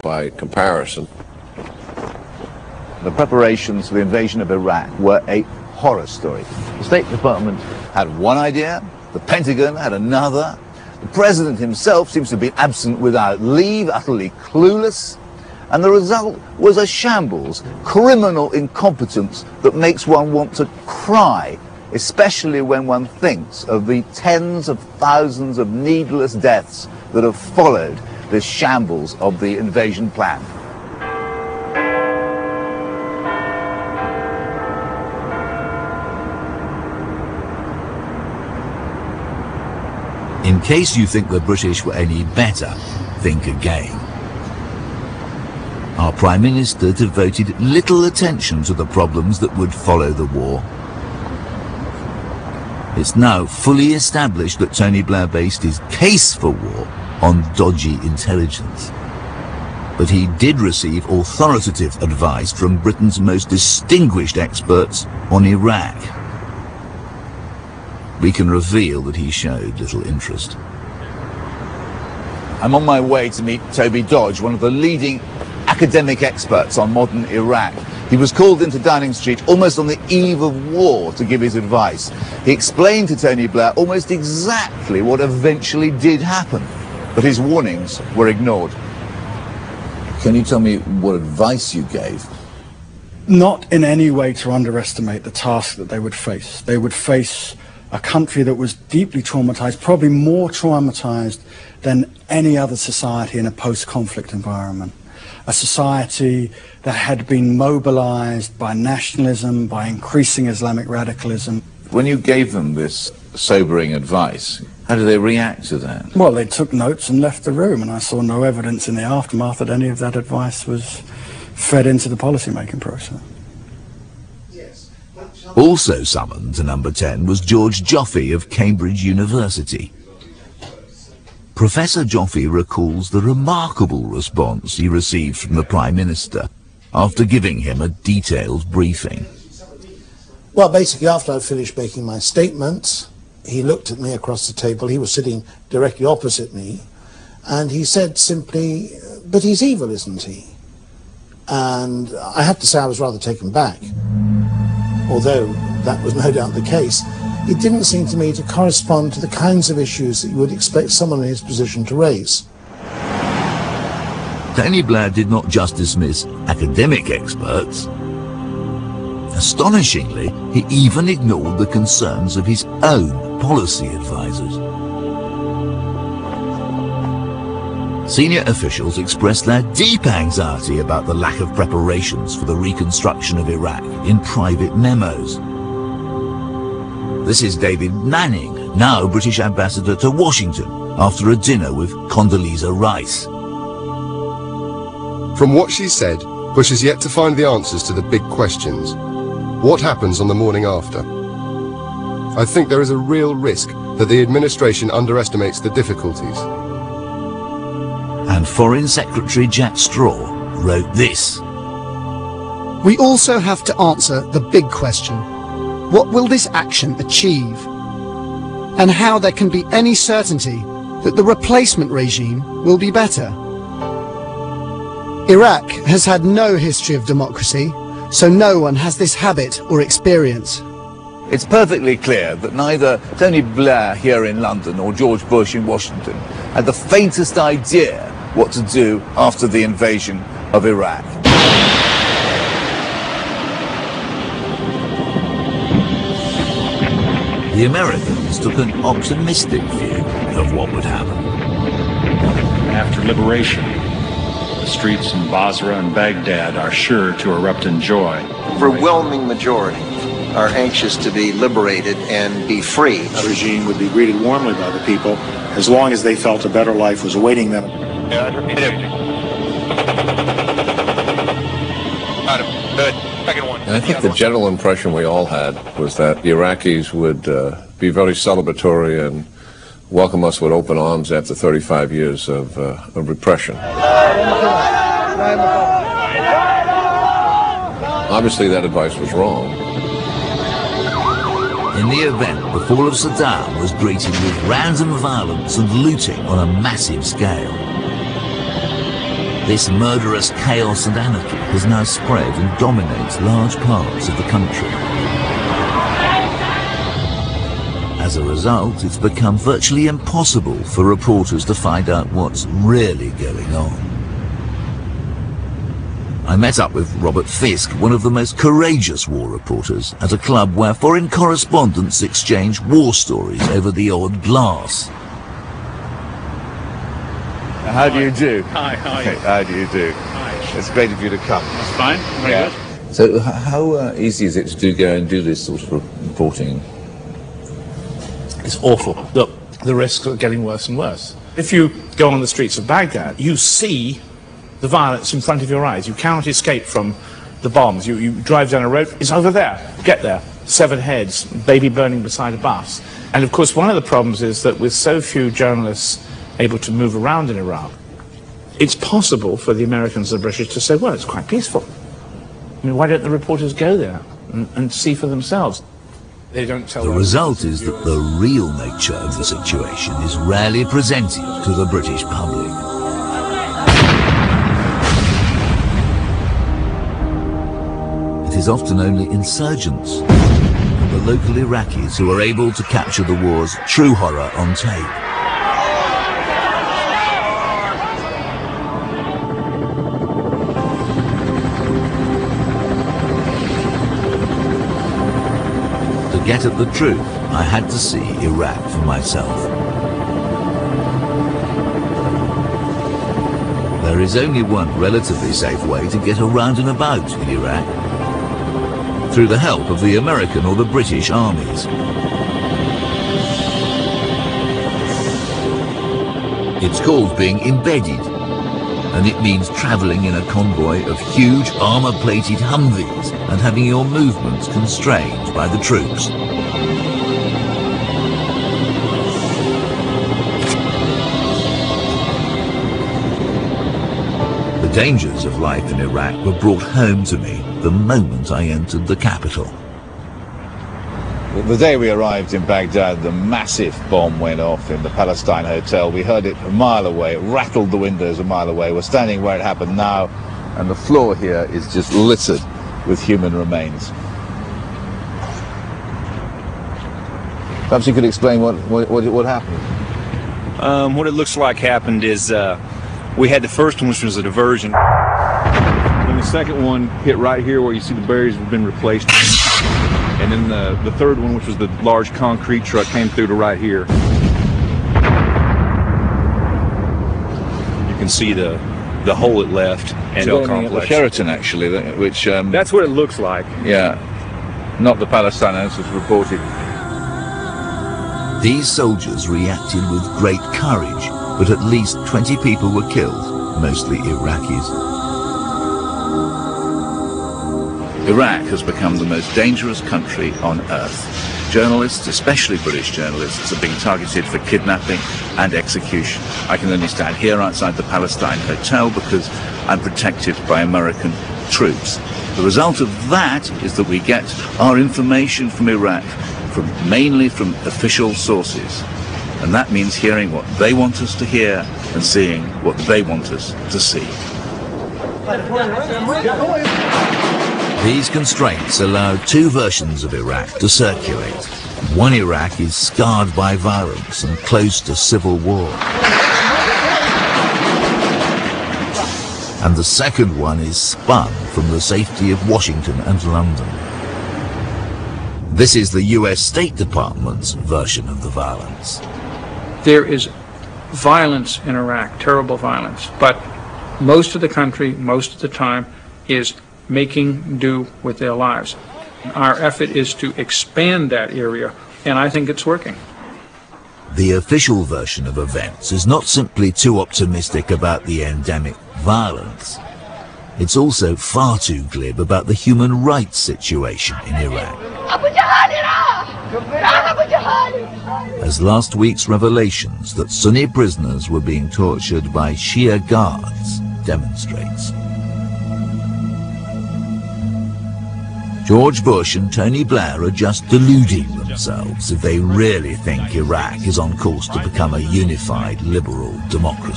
by comparison. The preparations for the invasion of Iraq were a horror story. The State Department had one idea, the Pentagon had another. The President himself seems to have been absent without leave, utterly clueless. And the result was a shambles, criminal incompetence that makes one want to cry, especially when one thinks of the tens of thousands of needless deaths that have followed this shambles of the invasion plan. In case you think the British were any better, think again. Our Prime Minister devoted little attention to the problems that would follow the war. It's now fully established that Tony Blair based his case for war on dodgy intelligence. But he did receive authoritative advice from Britain's most distinguished experts on Iraq. We can reveal that he showed little interest. I'm on my way to meet Toby Dodge, one of the leading academic experts on modern Iraq. He was called into Downing Street almost on the eve of war to give his advice. He explained to Tony Blair almost exactly what eventually did happen, but his warnings were ignored. Can you tell me what advice you gave? Not in any way to underestimate the task that they would face. They would face a country that was deeply traumatized, probably more traumatized than any other society in a post-conflict environment. A society that had been mobilized by nationalism, by increasing Islamic radicalism. When you gave them this sobering advice, how did they react to that? Well, they took notes and left the room, and I saw no evidence in the aftermath that any of that advice was fed into the policy-making process. Also summoned to number 10 was George Joffe of Cambridge University. Professor Joffe recalls the remarkable response he received from the Prime Minister after giving him a detailed briefing. Well, basically, after I finished making my statement, he looked at me across the table. He was sitting directly opposite me, and he said simply, "But he's evil, isn't he?" And I have to say I was rather taken back. Although that was no doubt the case, it didn't seem to me to correspond to the kinds of issues that you would expect someone in his position to raise. Tony Blair did not just dismiss academic experts. Astonishingly, he even ignored the concerns of his own policy advisors. Senior officials expressed their deep anxiety about the lack of preparations for the reconstruction of Iraq in private memos. This is David Manning, now British ambassador to Washington, after a dinner with Condoleezza Rice. From what she said, Bush has yet to find the answers to the big questions. What happens on the morning after? I think there is a real risk that the administration underestimates the difficulties. And Foreign Secretary Jack Straw wrote this. We also have to answer the big question. What will this action achieve? And how there can be any certainty that the replacement regime will be better? Iraq has had no history of democracy, so no one has this habit or experience. It's perfectly clear that neither Tony Blair here in London or George Bush in Washington had the faintest idea what to do after the invasion of Iraq. The Americans took an optimistic view of what would happen. After liberation, the streets in Basra and Baghdad are sure to erupt in joy. Overwhelming majority are anxious to be liberated and be free. The regime would be greeted warmly by the people as long as they felt a better life was awaiting them. Yeah, repeat everything. Got him. Good. Second one. And I think the general impression we all had was that the Iraqis would be very celebratory and welcome us with open arms after 35 years of repression. Obviously, that advice was wrong. In the event, the fall of Saddam was greeted with random violence and looting on a massive scale. This murderous chaos and anarchy has now spread and dominates large parts of the country. As a result, it's become virtually impossible for reporters to find out what's really going on. I met up with Robert Fisk, one of the most courageous war reporters, at a club where foreign correspondents exchange war stories over the odd glass. How do you do? Hi, how are you? How do you do? Hi. It's great of you to come. That's fine, very good. So how easy is it to go and do this sort of reporting? It's awful. Look, the risks are getting worse and worse. If you go on the streets of Baghdad, you see the violence in front of your eyes. You cannot escape from the bombs. You drive down a road, it's over there. Get there. 7 heads, baby burning beside a bus. And of course, one of the problems is that with so few journalists able to move around in Iraq, it's possible for the Americans and the British to say, well, it's quite peaceful. I mean, why don't the reporters go there and see for themselves? They don't tell. The result is that the real nature of the situation is rarely presented to the British public. It is often only insurgents and the local Iraqis who are able to capture the war's true horror on tape. To get at the truth, I had to see Iraq for myself. There is only one relatively safe way to get around and about in Iraq, through the help of the American or the British armies. It's called being embedded, and it means travelling in a convoy of huge armour-plated Humvees and having your movements constrained by the troops. The dangers of life in Iraq were brought home to me the moment I entered the capital. The day we arrived in Baghdad, the massive bomb went off in the Palestine Hotel. We heard it a mile away. It rattled the windows a mile away. We're standing where it happened now, and the floor here is just littered with human remains. Perhaps you could explain what happened. What it looks like happened is we had the first one, which was a diversion. Then the second one hit right here where you see the barriers have been replaced. And then the third one, which was the large concrete truck, came through to right here. You can see the hole it left. And the Sheraton, actually, which... that's what it looks like. Yeah, not the Palestinians as reported. These soldiers reacted with great courage, but at least 20 people were killed, mostly Iraqis. Iraq has become the most dangerous country on earth. Journalists, especially British journalists, are being targeted for kidnapping and execution. I can only stand here outside the Palestine Hotel because I'm protected by American troops. The result of that is that we get our information from Iraq mainly from official sources. And that means hearing what they want us to hear and seeing what they want us to see. These constraints allow two versions of Iraq to circulate. One Iraq is scarred by violence and close to civil war. And the second one is spun from the safety of Washington and London. This is the US State Department's version of the violence. There is violence in Iraq, terrible violence, but most of the country, most of the time, is making do with their lives. Our effort is to expand that area, and I think it's working. The official version of events is not simply too optimistic about the endemic violence. It's also far too glib about the human rights situation in Iraq. As last week's revelations that Sunni prisoners were being tortured by Shia guards demonstrates. George Bush and Tony Blair are just deluding themselves if they really think Iraq is on course to become a unified liberal democracy.